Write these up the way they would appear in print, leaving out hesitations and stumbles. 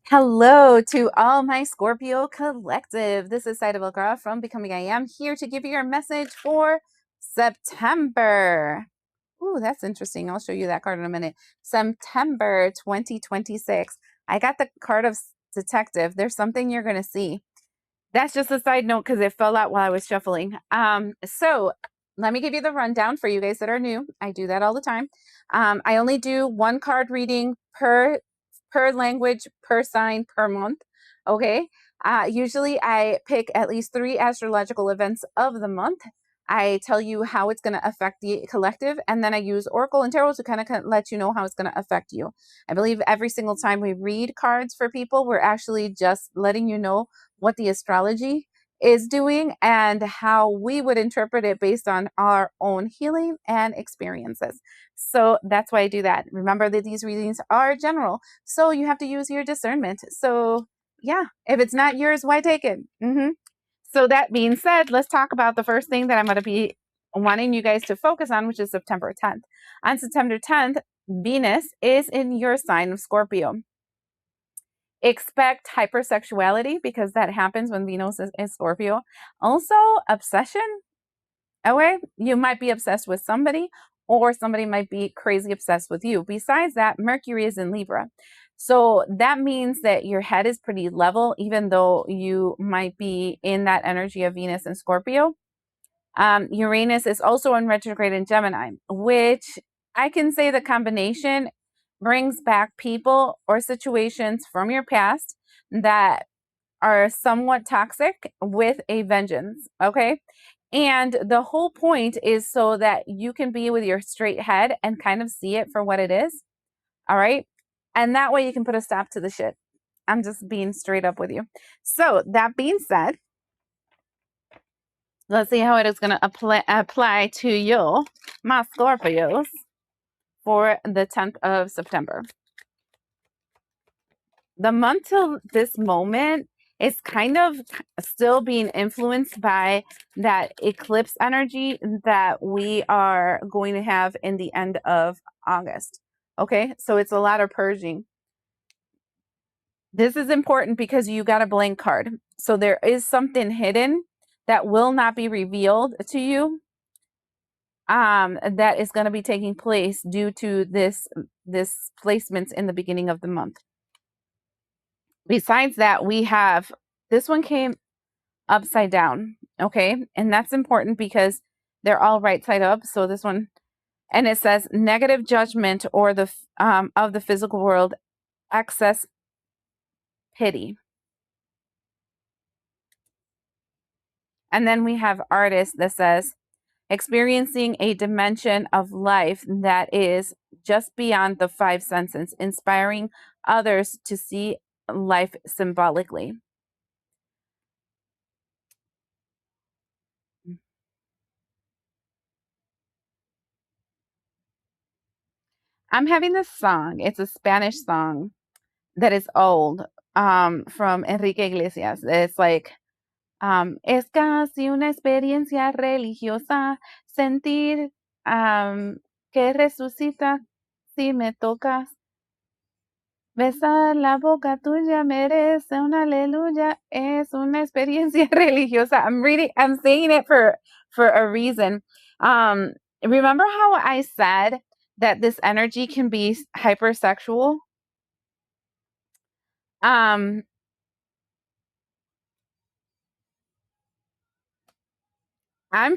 Hello to all my Scorpio collective. This is Zaida Velgara from Becoming I Am, here to give you your message for September. Ooh, that's interesting. I'll show you that card in a minute. September 2026. I got the card of Detective. There's something you're going to see. That's just a side note because it fell out while I was shuffling. So let me give you the rundown for you guys that are new. I do that all the time. I only do one card reading per language, per sign, per month. Okay. Usually I pick at least 3 astrological events of the month. I tell you how it's going to affect the collective, and then I use Oracle and Tarot to kind of let you know how it's going to affect you. I believe every single time we read cards for people, we're actually just letting you know what the astrology is doing and how we would interpret it based on our own healing and experiences. So that's why I do that. Remember that these readings are general, so you have to use your discernment. So yeah, if it's not yours, why take it? So that being said, let's talk about the first thing that I'm going to be wanting you guys to focus on, which is September 10th. On September 10th, Venus is in your sign of Scorpio. Expect hypersexuality because that happens when Venus is in Scorpio. Also, obsession. Okay, you might be obsessed with somebody, or somebody might be crazy obsessed with you. Besides that, Mercury is in Libra. So that means that your head is pretty level, even though you might be in that energy of Venus and Scorpio. Uranus is also in retrograde in Gemini, which I can say the combination brings back people or situations from your past that are somewhat toxic with a vengeance. Okay. And the whole point is so that you can be with your straight head and kind of see it for what it is. All right. And that way you can put a stop to the shit. I'm just being straight up with you. So, that being said, let's see how it is going to apply to you, my Scorpios, for the 10th of September. The month till this moment is kind of still being influenced by that eclipse energy that we are going to have in the end of August. Okay, so it's a lot of purging. This is important because you got a blank card. So there is something hidden that will not be revealed to you, that is going to be taking place due to this placements in the beginning of the month. Besides that, we have this one came upside down. Okay. And that's important because they're all right side up. So this one, and it says negative judgment or the of the physical world, excess pity. And then we have artist that says experiencing a dimension of life that is just beyond the 5 senses, inspiring others to see life symbolically. I'm having this song. It's a Spanish song that is old, from Enrique Iglesias. It's like, es casi una experiencia religiosa sentir, que resucita si me tocas. Besar la boca tuya merece un aleluya. Es una experiencia religiosa. I'm saying it for a reason. Remember how I said that this energy can be hypersexual? I'm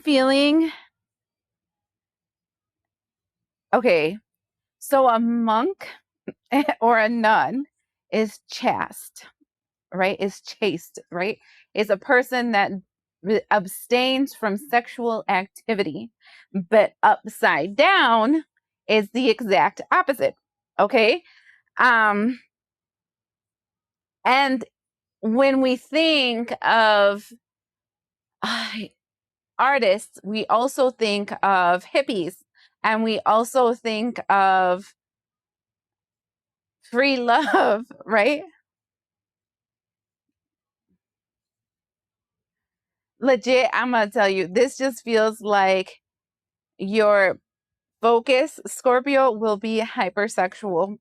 feeling okay. So a monk or a nun is chaste, right? Is chaste, right? Is a person that abstains from sexual activity, but upside down is the exact opposite. Okay. And when we think of artists, we also think of hippies, and we also think of free love, right? Legit, I'm gonna tell you, this just feels like your focus, Scorpio, will be hypersexual.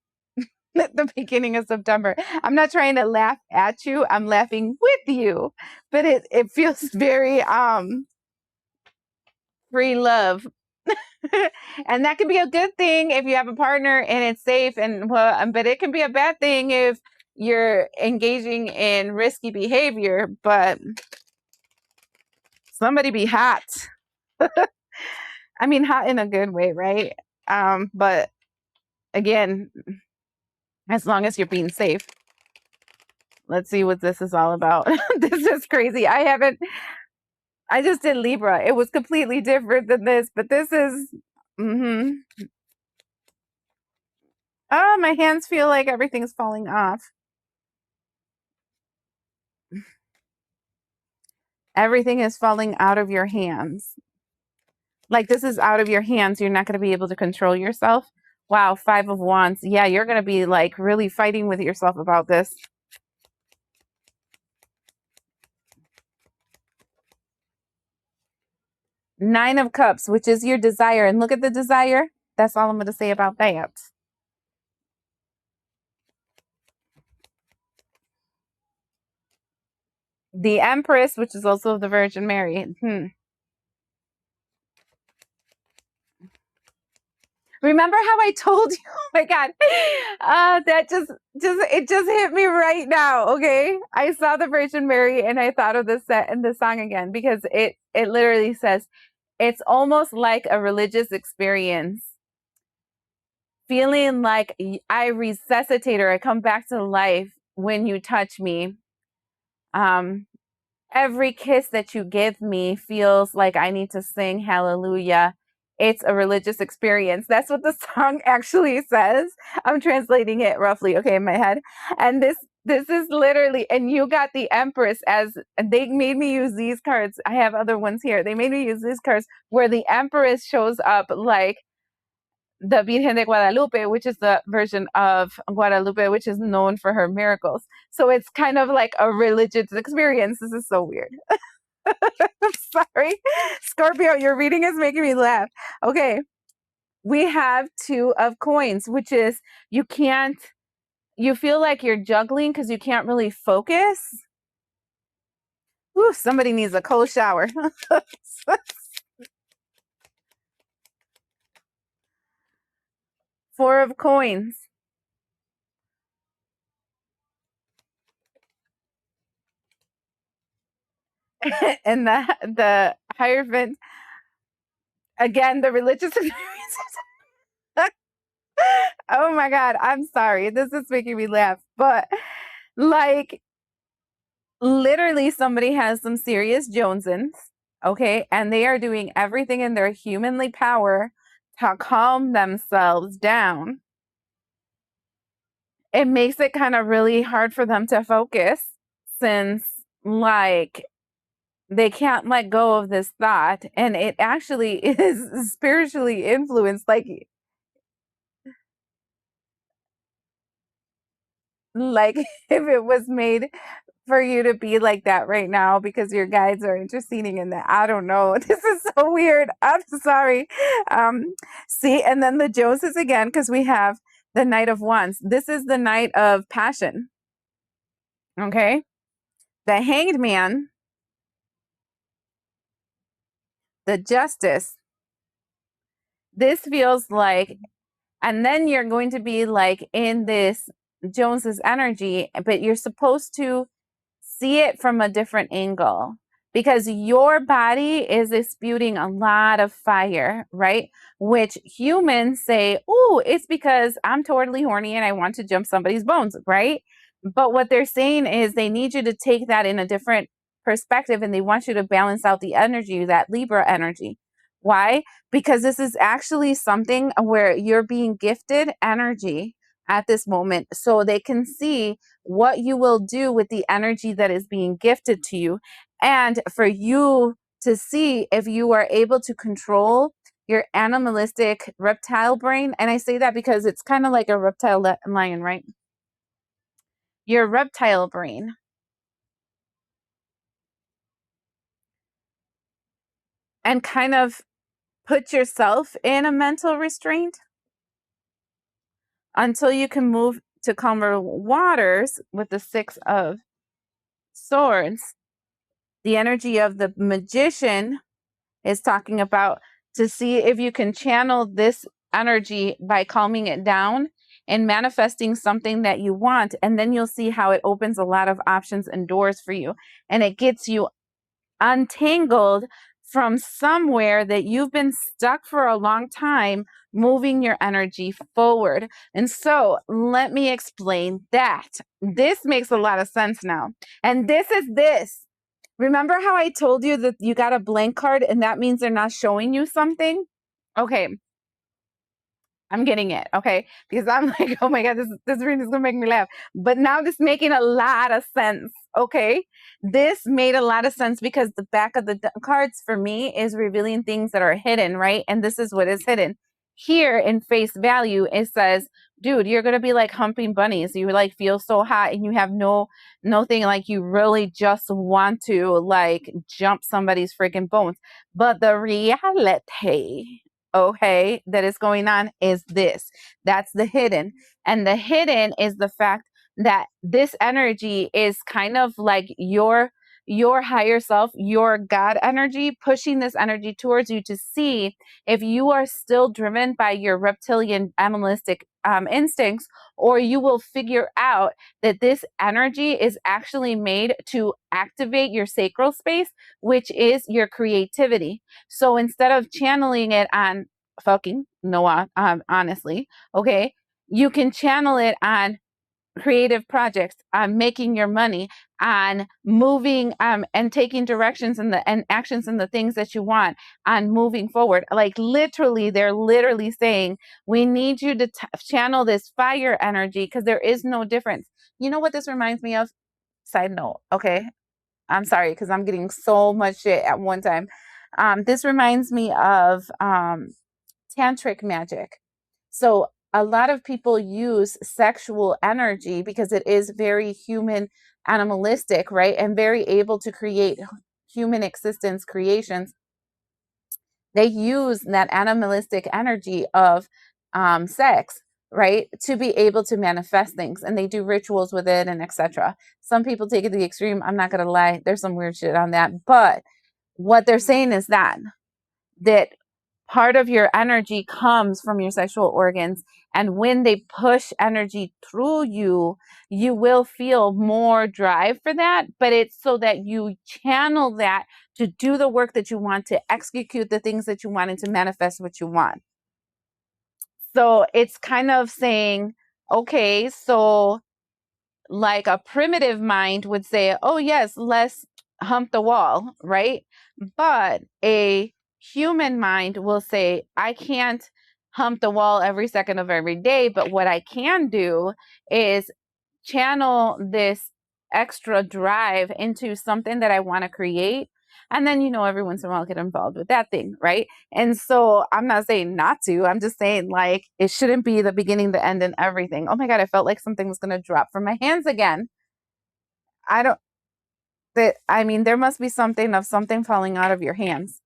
at the beginning of September. I'm not trying to laugh at you. I'm laughing with you. But it feels very free love. And that can be a good thing if you have a partner and it's safe, and well, but it can be a bad thing if you're engaging in risky behavior. But somebody be hot. I mean, hot in a good way, right? But again, as long as you're being safe. Let's see what this is all about. This is crazy. I just did Libra. It was completely different than this, but this is, Oh, my hands feel like everything's falling off. Everything is falling out of your hands. Like this is out of your hands. You're not going to be able to control yourself. Wow, 5 of Wands. Yeah, you're going to be like really fighting with yourself about this. Nine of Cups, which is your desire. And look at the desire. That's all I'm going to say about that. The Empress, which is also the Virgin Mary. Remember how I told you? Oh my God. That just it just hit me right now. Okay. I saw the Virgin Mary and I thought of the set and the song again, because it literally says it's almost like a religious experience. Feeling like I resuscitate or I come back to life when you touch me. Every kiss that you give me feels like I need to sing hallelujah. It's a religious experience. That's what the song actually says. I'm translating it roughly, okay, in my head. And this is literally, and you got the Empress as, they made me use these cards. I have other ones here. They made me use these cards where the Empress shows up like the Virgen de Guadalupe, which is the version of Guadalupe, which is known for her miracles. So it's kind of like a religious experience. This is so weird. I'm sorry. Scorpio, your reading is making me laugh. Okay. We have 2 of Coins, which is you feel like you're juggling because you can't really focus. Ooh, somebody needs a cold shower. 4 of Coins. And the Hierophant, again, the religious experiences. Oh my God, I'm sorry. This is making me laugh. But like literally somebody has some serious Jonesins, okay? And they are doing everything in their humanly power to calm themselves down. It makes it kind of really hard for them to focus, since like they can't let go of this thought, and it actually is spiritually influenced. Like if it was made for you to be like that right now because your guides are interceding in that. I don't know. This is so weird. I'm sorry. See, and then the Joseph again, because we have the Knight of Wands. This is the night of passion. Okay. The Hanged Man, the Justice. This feels like, and then you're going to be like in this Jones's energy, but you're supposed to see it from a different angle, because your body is disputing a lot of fire, right? Which humans say, oh, it's because I'm totally horny and I want to jump somebody's bones, right? But what they're saying is they need you to take that in a different perspective, and they want you to balance out the energy, that Libra energy. Why? Because this is actually something where you're being gifted energy at this moment, so they can see what you will do with the energy that is being gifted to you, and for you to see if you are able to control your animalistic reptile brain. And I say that because it's kind of like a reptile lion, right? Your reptile brain, and kind of put yourself in a mental restraint until you can move to calmer waters with the Six of Swords. The energy of the Magician is talking about to see if you can channel this energy by calming it down and manifesting something that you want. And then you'll see how it opens a lot of options and doors for you. And it gets you untangled from somewhere that you've been stuck for a long time, moving your energy forward. And so let me explain that. This makes a lot of sense now. And this is this. Remember how I told you that you got a blank card and that means they're not showing you something? Okay, I'm getting it, okay? Because I'm like, oh my God, this reading is gonna make me laugh. But now this making a lot of sense, okay? This made a lot of sense because the back of the cards for me is revealing things that are hidden, right? And this is what is hidden. Here in face value, it says, dude, you're gonna be like humping bunnies. You like feel so hot and you have nothing, like you really just want to like jump somebody's freaking bones. But the reality, okay, that is going on is this. That's the hidden. And the hidden is the fact that this energy is kind of like your higher self, your God energy, pushing this energy towards you to see if you are still driven by your reptilian animalistic instincts, or you will figure out that this energy is actually made to activate your sacral space, which is your creativity. So instead of channeling it on fucking Noah, honestly, okay, you can channel it on creative projects, on making your money, on moving and taking directions and actions and the things that you want, on moving forward. Like literally, they're literally saying, we need you to channel this fire energy because there is no difference. You know what this reminds me of? Side note, okay? I'm sorry because I'm getting so much shit at one time. This reminds me of tantric magic. So a lot of people use sexual energy because it is very human animalistic, right? And very able to create human existence creations. They use that animalistic energy of sex, right, to be able to manifest things, and they do rituals with it and etc. Some people take it to the extreme. I'm not gonna lie, there's some weird shit on that, but what they're saying is that part of your energy comes from your sexual organs, and when they push energy through you, you will feel more drive for that, but it's so that you channel that to do the work that you want, to execute the things that you want, and to manifest what you want. So it's kind of saying, okay, so like a primitive mind would say, oh yes, let's hump the wall, right? But a human mind will say, I can't hump the wall every second of every day, but what I can do is channel this extra drive into something that I want to create. And then, every once in a while, I'll get involved with that thing, right? And so I'm not saying not to. I'm just saying, like, it shouldn't be the beginning, the end, and everything. Oh my God, I felt like something was going to drop from my hands again. I don't, I mean, there must be something of something falling out of your hands.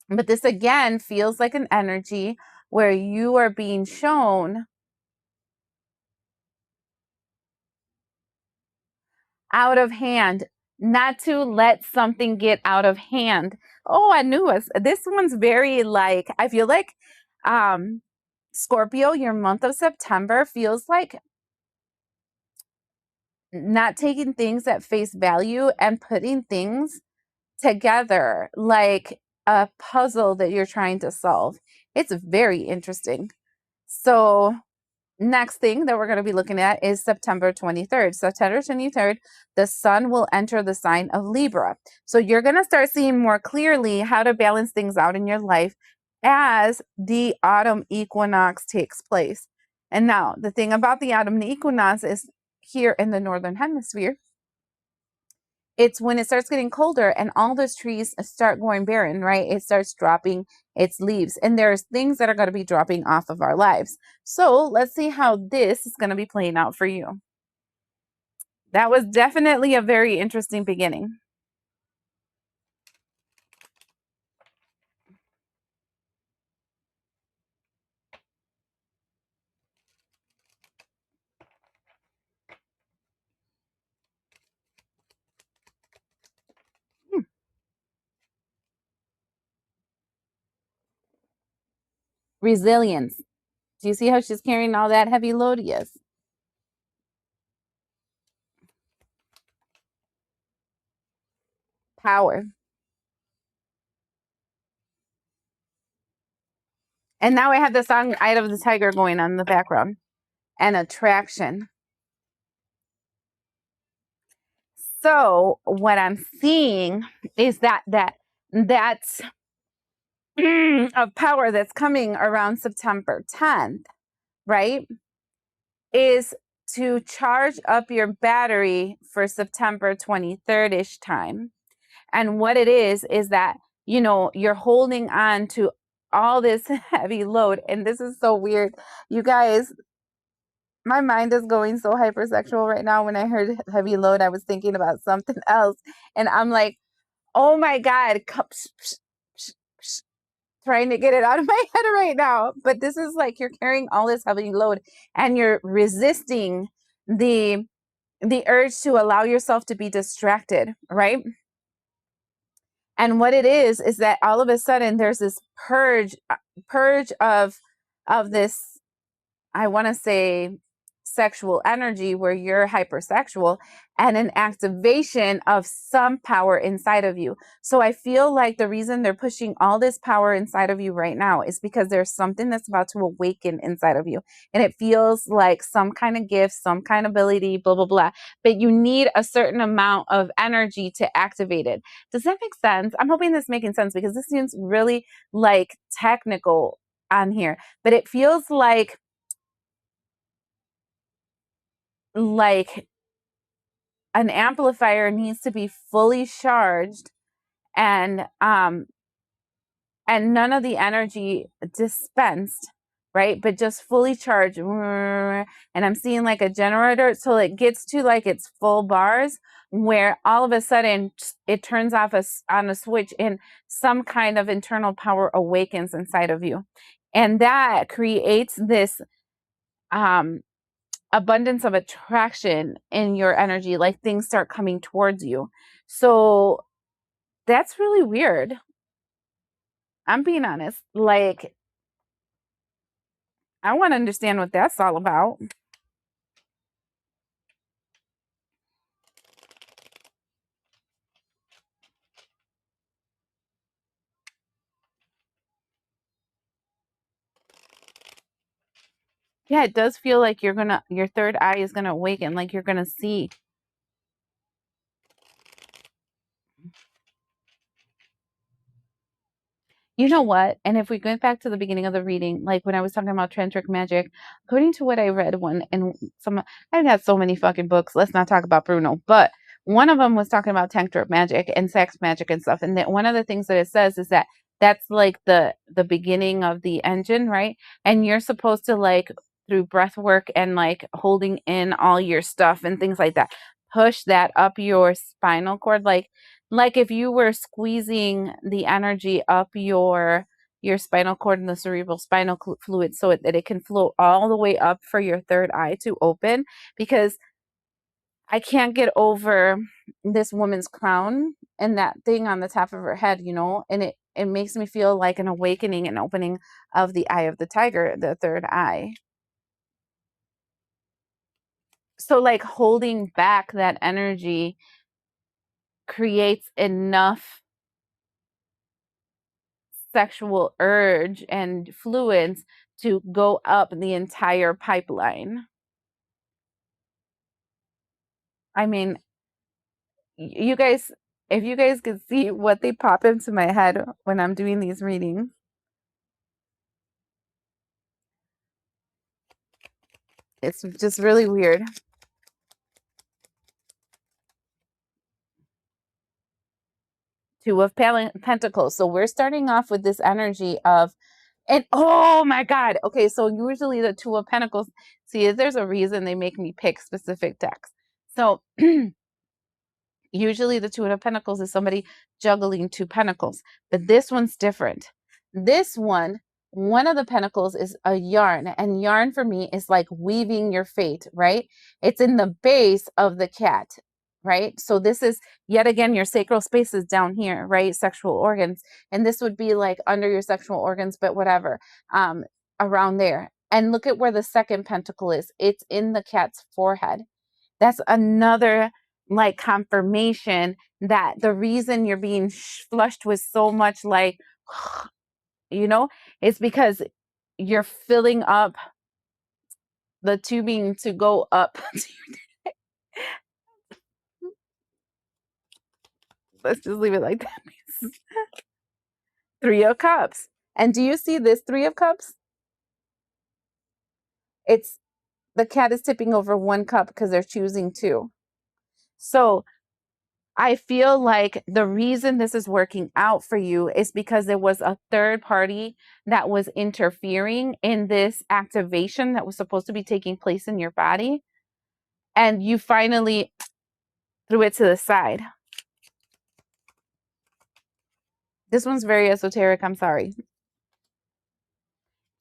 But this again feels like an energy where you are being shown out of hand, not to let something get out of hand. Oh, I knew it. This one's very like, I feel like Scorpio, your month of September feels like not taking things at face value and putting things together like a puzzle that you're trying to solve. It's very interesting. So next thing that we're going to be looking at is September 23rd. September 23rd, the sun will enter the sign of Libra. So you're going to start seeing more clearly how to balance things out in your life as the autumn equinox takes place. And now, the thing about the autumn equinox is here in the northern hemisphere, it's when it starts getting colder and all those trees start going barren, right? It starts dropping its leaves, and there's things that are going to be dropping off of our lives. So let's see how this is going to be playing out for you. That was definitely a very interesting beginning. Resilience. Do you see how she's carrying all that heavy load? Yes. Power. And now I have the song Eye of the Tiger going on in the background. And attraction. So what I'm seeing is that of power that's coming around September 10th, right, is to charge up your battery for September 23rd-ish time. And what it is that, you know, you're holding on to all this heavy load. And this is so weird. You guys, my mind is going so hypersexual right now. When I heard heavy load, I was thinking about something else. And I'm like, oh my God, trying to get it out of my head right now. But this is like you're carrying all this heavy load and you're resisting the urge to allow yourself to be distracted, right? And what it is that all of a sudden there's this purge of this, I want to say, sexual energy where you're hypersexual, and an activation of some power inside of you. So I feel like the reason they're pushing all this power inside of you right now is because there's something that's about to awaken inside of you. And it feels like some kind of gift, some kind of ability, blah, blah, blah. But you need a certain amount of energy to activate it. Does that make sense? I'm hoping this is making sense because this seems really like technical on here, but it feels like an amplifier needs to be fully charged and none of the energy dispensed, right? But just fully charged. And I'm seeing like a generator, so it gets to like its full bars where all of a sudden it turns off on a switch and some kind of internal power awakens inside of you. And that creates this abundance of attraction in your energy, like things start coming towards you. So that's really weird. I'm being honest. Like, I want to understand what that's all about. Yeah, it does feel like your third eye is gonna awaken, like you're gonna see. You know what? And if we go back to the beginning of the reading, like when I was talking about tantric magic, according to what I read I've got so many fucking books. Let's not talk about Bruno, but one of them was talking about tantric magic and sex magic and stuff. And that one of the things that it says is that that's like the beginning of the engine, right? And you're supposed to, like, through breath work and like holding in all your stuff and things like that, push that up your spinal cord, like if you were squeezing the energy up your spinal cord and the cerebral spinal fluid so that it can flow all the way up for your third eye to open. Because I can't get over this woman's crown and that thing on the top of her head, you know, and it makes me feel like an awakening and opening of the eye of the tiger, the third eye. So like holding back that energy creates enough sexual urge and fluids to go up the entire pipeline. I mean, you guys, if you guys could see what they pop into my head when I'm doing these readings, it's just really weird. Two of Pentacles. So we're starting off with this energy of, and oh my God. Okay, so usually the Two of Pentacles, see, there's a reason they make me pick specific decks. So usually the Two of Pentacles is somebody juggling two pentacles, but this one's different. This one of the pentacles is a yarn, and yarn for me is like weaving your fate, right? It's in the base of the cat, right? So this is yet again, your sacral space is down here, right? Sexual organs. And this would be like under your sexual organs, but whatever, around there. And look at where the second pentacle is. It's in the cat's forehead. That's another like confirmation that the reason you're being flushed with so much like, is because you're filling up the tubing to go up. Let's just leave it like that. Three of Cups. And do you see this Three of Cups? It's the cat is tipping over one cup because they're choosing two. So I feel like the reason this is working out for you is because there was a third party that was interfering in this activation that was supposed to be taking place in your body. And you finally threw it to the side. This one's very esoteric. I'm sorry.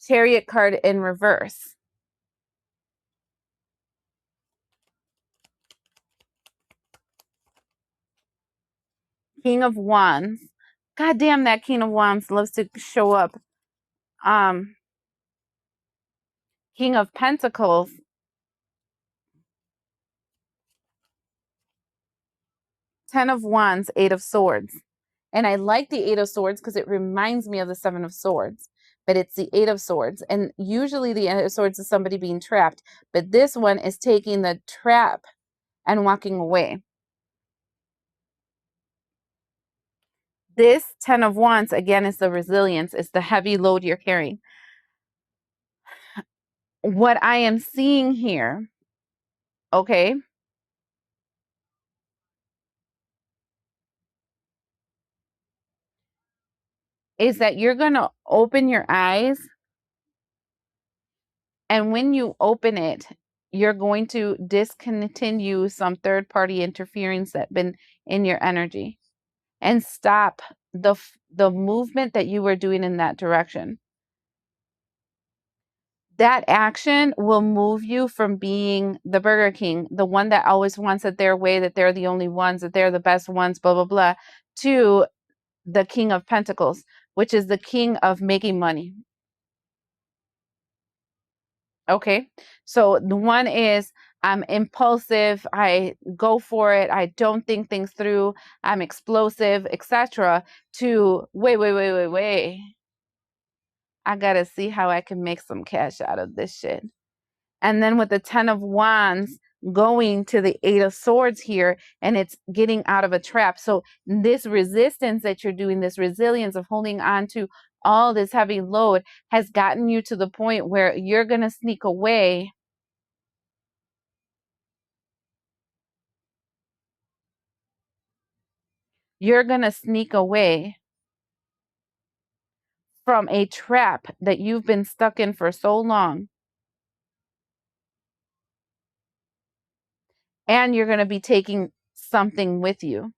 Chariot card in reverse. King of Wands. God damn, that King of Wands loves to show up. King of Pentacles. Ten of Wands, Eight of Swords. And I like the Eight of Swords because it reminds me of the Seven of Swords. But it's the Eight of Swords. And usually the Eight of Swords is somebody being trapped. But this one is taking the trap and walking away. This Ten of Wands, again, is the resilience. It's the heavy load you're carrying. What I am seeing here, okay, is that you're going to open your eyes. And when you open it, you're going to discontinue some third-party interference that's been in your energy and stop the movement that you were doing in that direction. That action will move you from being the Burger King, the one that always wants it their way, that they're the only ones, that they're the best ones, blah, blah, blah, to the King of Pentacles, which is the king of making money. Okay, so the one is I'm impulsive, I go for it, I don't think things through, I'm explosive, etc. To wait. I gotta see how I can make some cash out of this shit. And then with the Ten of Wands going to the Eight of Swords here, and it's getting out of a trap. So this resistance that you're doing, this resilience of holding on to all this heavy load has gotten you to the point where you're going to sneak away. You're going to sneak away from a trap that you've been stuck in for so long. And you're going to be taking something with you.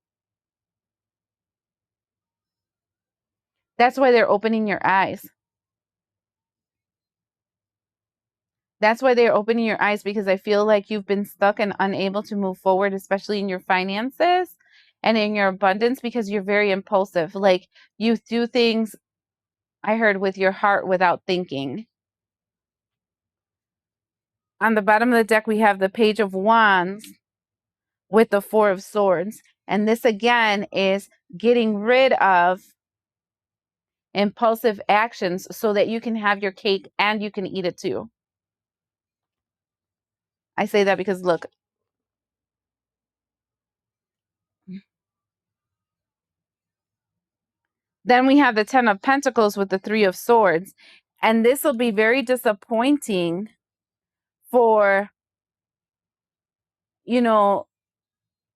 That's why they're opening your eyes. That's why they're opening your eyes, because I feel like you've been stuck and unable to move forward, especially in your finances and in your abundance, because you're very impulsive. Like you do things, I heard, with your heart without thinking. On the bottom of the deck, we have the Page of Wands with the Four of Swords. And this again is getting rid of impulsive actions so that you can have your cake and you can eat it too. I say that because look. Then we have the Ten of Pentacles with the Three of Swords. And this will be very disappointing for,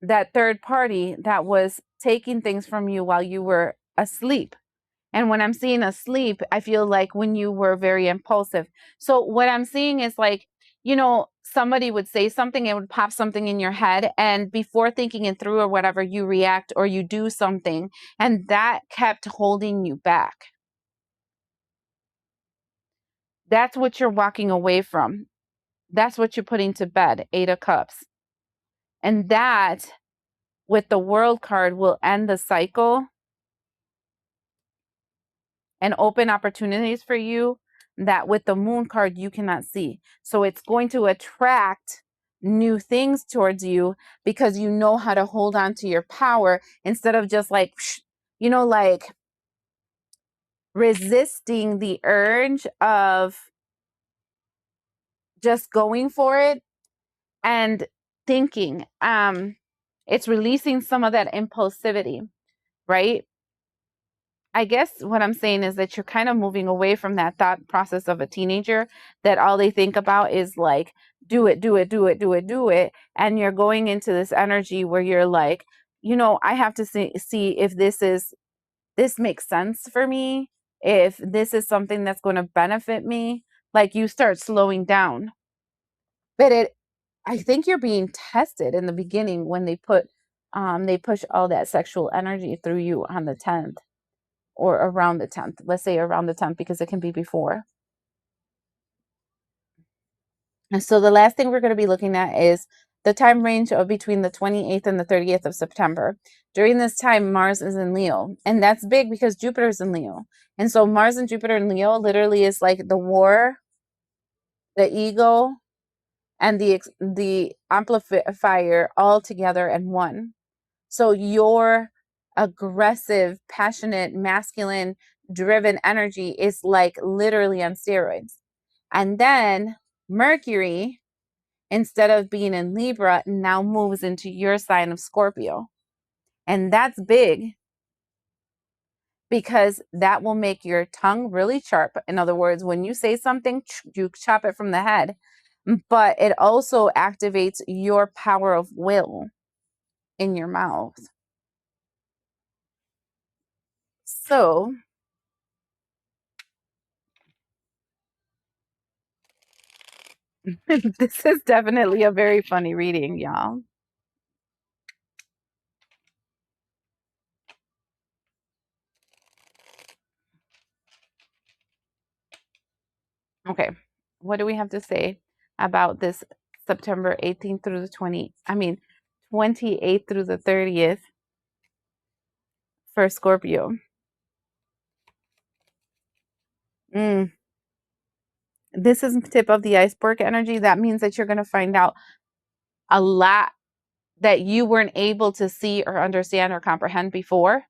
that third party that was taking things from you while you were asleep. And when I'm seeing asleep, I feel like when you were very impulsive. So what I'm seeing is like, somebody would say something, it would pop something in your head. And before thinking it through or whatever, you react or you do something. And that kept holding you back. That's what you're walking away from. That's what you're putting to bed, Eight of Cups. And that with the World card will end the cycle and open opportunities for you that with the Moon card you cannot see. So it's going to attract new things towards you because you know how to hold on to your power instead of just like, like resisting the urge of just going for it and thinking. It's releasing some of that impulsivity, right? I guess what I'm saying is that you're kind of moving away from that thought process of a teenager that all they think about is like, do it, do it, do it, do it, do it. And you're going into this energy where you're like, I have to see if this makes sense for me, if this is something that's going to benefit me. Like you start slowing down. But I think you're being tested in the beginning when they push all that sexual energy through you on the 10th. Or around the 10th. Let's say around the 10th because it can be before. And so the last thing we're going to be looking at is the time range of between the 28th and the 30th of September. During this time, Mars is in Leo. And that's big because Jupiter is in Leo. And so Mars and Jupiter in Leo literally is like the war, the ego, and the amplifier all together in one. So your aggressive, passionate, masculine, driven energy is like literally on steroids. And then Mercury, instead of being in Libra, now moves into your sign of Scorpio. And that's big because that will make your tongue really sharp. In other words, when you say something, you chop it from the head. But it also activates your power of will in your mouth. So this is definitely a very funny reading, y'all. Okay, what do we have to say about this September 18th through the 28th through the 30th for Scorpio? This is tip of the iceberg energy. That means that you're going to find out a lot that you weren't able to see or understand or comprehend before.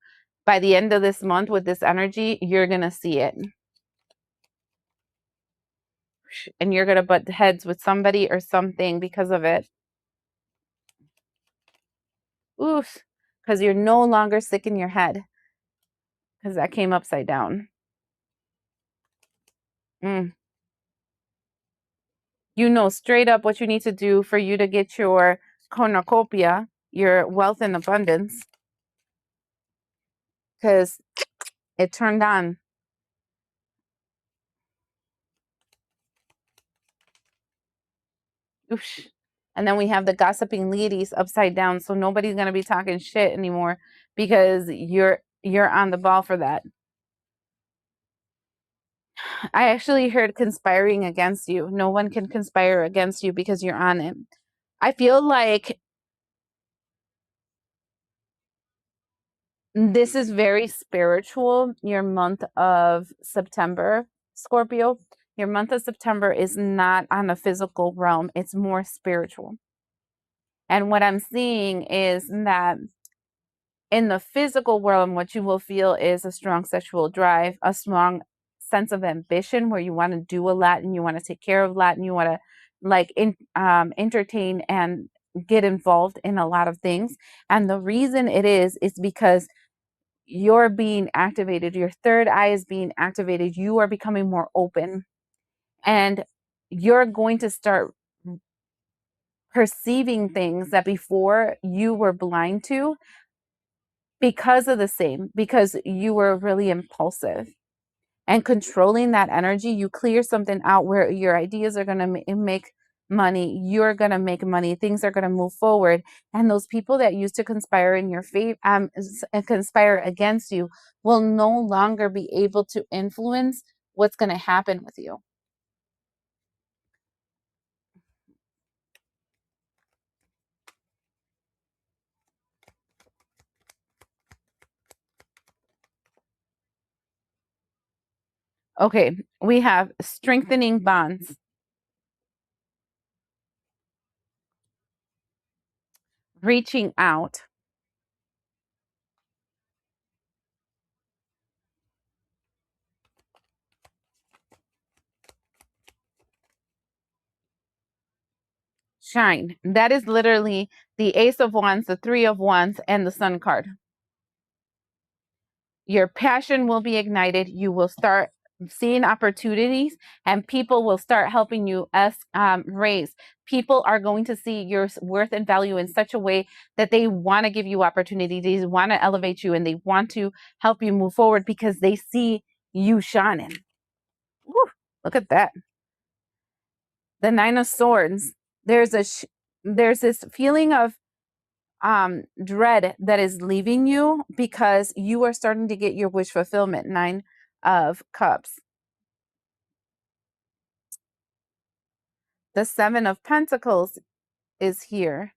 By the end of this month with this energy, you're going to see it. And you're going to butt heads with somebody or something because of it. Oof. Because you're no longer sick in your head. Because that came upside down. You know straight up what you need to do for you to get your cornucopia, your wealth and abundance. Because it turned on. Oof. And then we have the gossiping ladies upside down. So nobody's going to be talking shit anymore because you're on the ball for that. I actually heard conspiring against you. No one can conspire against you because you're on it. I feel like this is very spiritual, your month of September, Scorpio. Your month of September is not on a physical realm, it's more spiritual. And what I'm seeing is that in the physical world, what you will feel is a strong sexual drive, a strong sense of ambition where you want to do a lot and you want to take care of a lot and you want to entertain and get involved in a lot of things. And the reason it is because you're being activated, your third eye is being activated, you are becoming more open, and you're going to start perceiving things that before you were blind to because you were really impulsive. And controlling that energy, you clear something out where your ideas are going to make money, you're going to make money, things are going to move forward, and those people that used to conspire in your favor conspire against you will no longer be able to influence what's going to happen with you. Okay, we have strengthening bonds, reaching out, shine. That is literally the Ace of Wands, the Three of Wands, and the Sun card. Your passion will be ignited. You will start seeing opportunities, and people will start helping you raise. People are going to see your worth and value in such a way that they want to give you opportunities. They want to elevate you, and they want to help you move forward because they see you shining. Woo, look at that. The Nine of Swords. There's this feeling of dread that is leaving you because you are starting to get your wish fulfillment. Nine of Cups. The Seven of Pentacles is here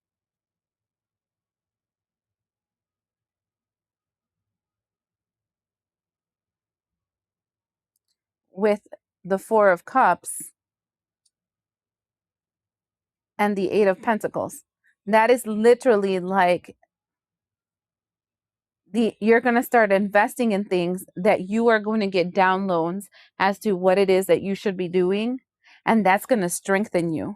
with the Four of Cups and the Eight of Pentacles. That is literally like you're going to start investing in things that you are going to get downloads as to what it is that you should be doing, and that's going to strengthen you.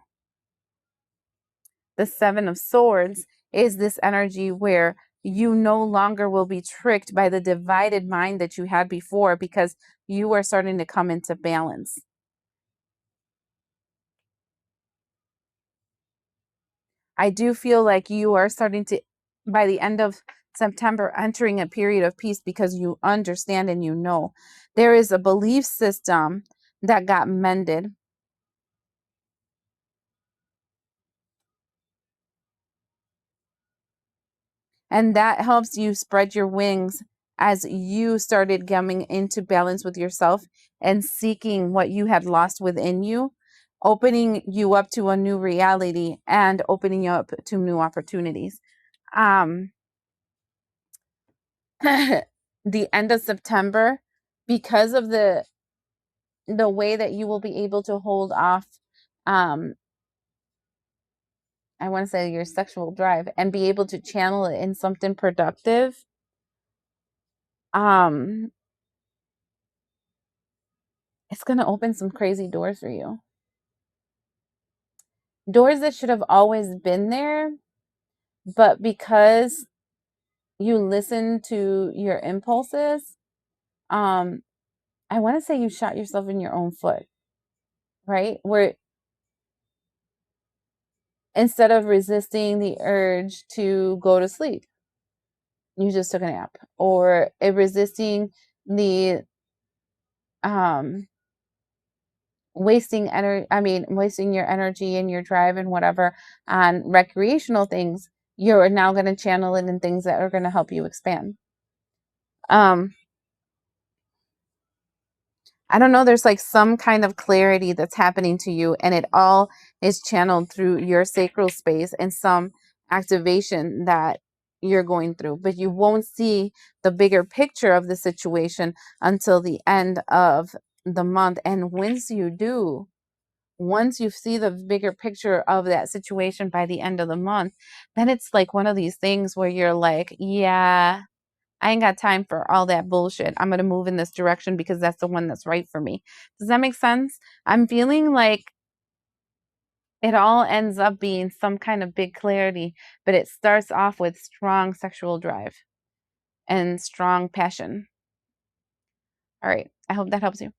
The Seven of Swords is this energy where you no longer will be tricked by the divided mind that you had before because you are starting to come into balance. I do feel like you are starting to, by the end of September, entering a period of peace because you understand and you know there is a belief system that got mended. And that helps you spread your wings as you started coming into balance with yourself and seeking what you had lost within you, opening you up to a new reality and opening you up to new opportunities. Um, the end of September, because of the way that you will be able to hold off, um, I want to say your sexual drive and be able to channel it in something productive. Um, it's going to open some crazy doors for you. Doors that should have always been there, but because you listen to your impulses, I want to say you shot yourself in your own foot, right? Where instead of resisting the urge to go to sleep, you just took a nap, or resisting the um wasting your energy and your drive and whatever on recreational things. You're now going to channel it in things that are going to help you expand. I don't know, there's like some kind of clarity that's happening to you, and it all is channeled through your sacral space and some activation that you're going through. But you won't see the bigger picture of the situation until the end of the month. And once you do, once you see the bigger picture of that situation by the end of the month, then it's like one of these things where you're like, yeah, I ain't got time for all that bullshit. I'm going to move in this direction because that's the one that's right for me. Does that make sense? I'm feeling like it all ends up being some kind of big clarity, but it starts off with strong sexual drive and strong passion. All right. I hope that helps you.